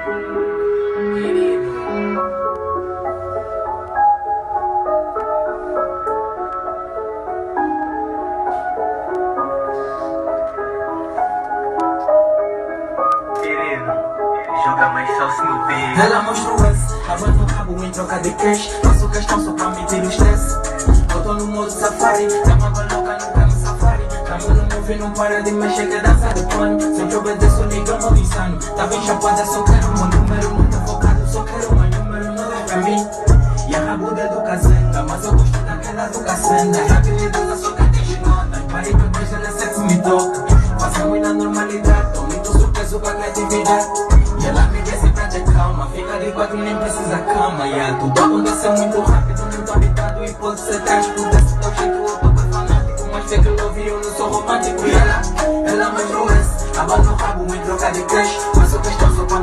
Joga mais salsa no peito. Ela mostrou esse, abana o rabo em troca de cash. Faço questão só pra meter o stress. Eu tô no modo safari, dá uma louca no cano safari. Tamo no move, não para de mexer, que dança de pano. Sempre obedeço, nigga, modo insano. Tá bem chapada, só quero meu número. Não tô focado, só quero meu número. Não é pra mim. E a rabuda é do cazenga, mas eu gosto daquela do cacenda. É habilidosa, só que tem chinota. Parei pra coisa, na sexo me toca. Passamos na normalidade, tô muito surpreso com a criatividade. E ela me disse pra ter calma, fica de quatro, nem precisa cama. E tudo acontece muito rápido, não tô habitado e pode ser trágico. Desse teu jeito eu tô mais fanático, mas sei que eu ouvi, eu não sou romântico. E ela mostrou esse, abana o rabo em troca de cash. Faço questão só pra